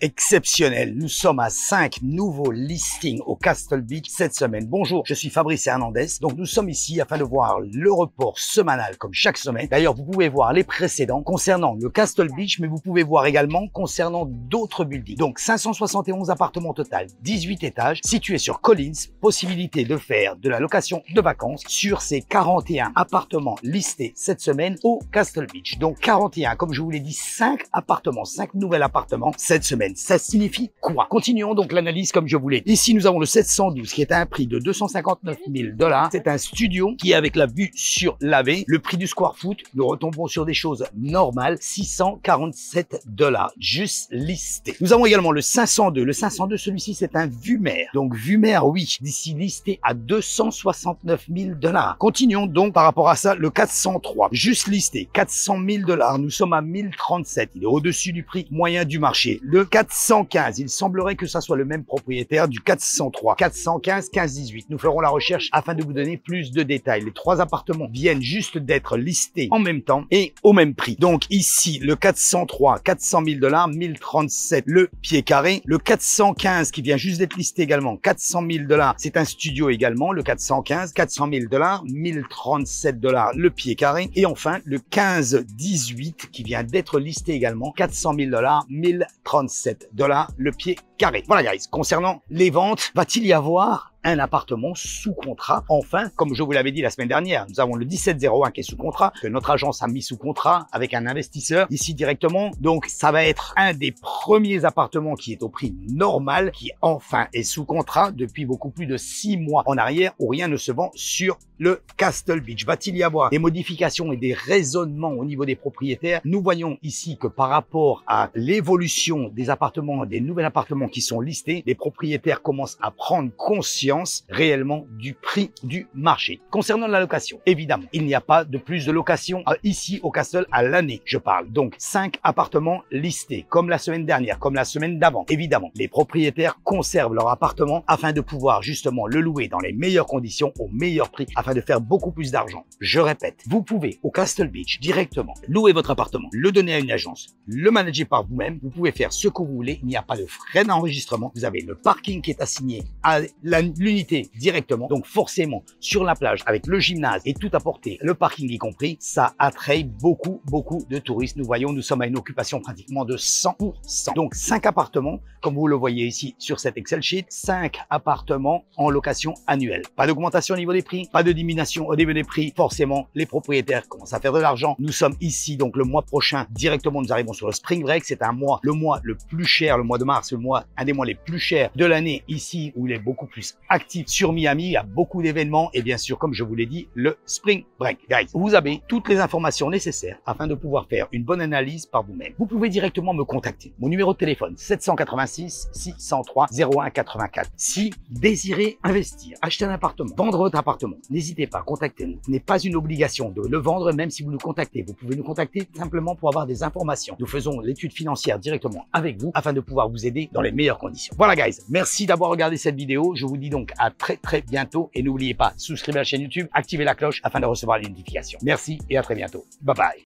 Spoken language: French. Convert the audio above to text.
Exceptionnel, nous sommes à 5 nouveaux listings au Castle Beach cette semaine. Bonjour, je suis Fabrice Hernandez. Donc nous sommes ici afin de voir le report semanal comme chaque semaine. D'ailleurs, vous pouvez voir les précédents concernant le Castle Beach, mais vous pouvez voir également concernant d'autres buildings. Donc 571 appartements au total, 18 étages, situés sur Collins. Possibilité de faire de la location de vacances sur ces 41 appartements listés cette semaine au Castle Beach. Donc 41, comme je vous l'ai dit, 5 appartements, 5 nouveaux appartements cette semaine. Ça signifie quoi? Continuons donc l'analyse comme je voulais. Ici, nous avons le 712 qui est à un prix de 259 000 $. C'est un studio qui est avec la vue sur la baie. Le prix du square foot, nous retombons sur des choses normales, 647 $, juste listé. Nous avons également le 502. Le 502, celui-ci, c'est un vue mer. Donc, vue mer, oui, d'ici listé à 269 000 $. Continuons donc par rapport à ça, le 403, juste listé, 400 000 $. Nous sommes à 1037. Il est au-dessus du prix moyen du marché. Le 415, il semblerait que ça soit le même propriétaire du 403. 415, 1518. Nous ferons la recherche afin de vous donner plus de détails. Les trois appartements viennent juste d'être listés en même temps et au même prix. Donc ici, le 403, 400 000 $, 1037 le pied carré. Le 415 qui vient juste d'être listé également, 400 000 $, c'est un studio également. Le 415, 400 000 $, 1037 $ le pied carré. Et enfin, le 1518 qui vient d'être listé également, 400 000 $, 1037 $ le pied carré. Voilà guys, concernant les ventes, va-t-il y avoir un appartement sous contrat? Enfin, comme je vous l'avais dit la semaine dernière, nous avons le 1701 qui est sous contrat, que notre agence a mis sous contrat avec un investisseur ici directement. Donc, ça va être un des premiers appartements qui est au prix normal, qui enfin est sous contrat depuis beaucoup plus de 6 mois en arrière où rien ne se vend sur le Castle Beach. Va-t-il y avoir des modifications et des raisonnements au niveau des propriétaires? Nous voyons ici que par rapport à l'évolution des appartements, des nouveaux appartements qui sont listés, les propriétaires commencent à prendre conscience réellement du prix du marché. Concernant la location, évidemment, il n'y a pas de plus de location ici au Castle à l'année, je parle. Donc, 5 appartements listés, comme la semaine dernière, comme la semaine d'avant. Évidemment, les propriétaires conservent leur appartement afin de pouvoir justement le louer dans les meilleures conditions, au meilleur prix, afin de faire beaucoup plus d'argent. Je répète, vous pouvez au Castle Beach directement louer votre appartement, le donner à une agence, le manager par vous-même. Vous pouvez faire ce que vous voulez. Il n'y a pas de frais d'enregistrement. Vous avez le parking qui est assigné à l'unité directement. Donc forcément, sur la plage, avec le gymnase et tout à portée, le parking y compris, ça attire beaucoup de touristes. Nous voyons, nous sommes à une occupation pratiquement de 100%. Donc 5 appartements, comme vous le voyez ici sur cet Excel sheet, 5 appartements en location annuelle. Pas d'augmentation au niveau des prix, pas de diminution au niveau des prix. Forcément, les propriétaires commencent à faire de l'argent. Nous sommes ici, donc le mois prochain, directement, nous arrivons sur le Spring Break. C'est le mois le plus cher, le mois de mars, un des mois les plus chers de l'année ici, où il est beaucoup plus actif sur Miami. Il y a beaucoup d'événements et bien sûr, comme je vous l'ai dit, le Spring Break. Guys, vous avez toutes les informations nécessaires afin de pouvoir faire une bonne analyse par vous-même. Vous pouvez directement me contacter. Mon numéro de téléphone, 786 603 01 84. Si désirez investir, acheter un appartement, vendre votre appartement, n'hésitez pas, contactez-nous. Ce n'est pas une obligation de le vendre, même si vous nous contactez. Vous pouvez nous contacter simplement pour avoir des informations. Nous faisons l'étude financière directement avec vous afin de pouvoir vous aider dans les meilleures conditions. Voilà guys, merci d'avoir regardé cette vidéo. Je vous dis donc à très bientôt et n'oubliez pas, souscrivez à la chaîne YouTube, activez la cloche afin de recevoir les notifications. Merci et à très bientôt. Bye bye.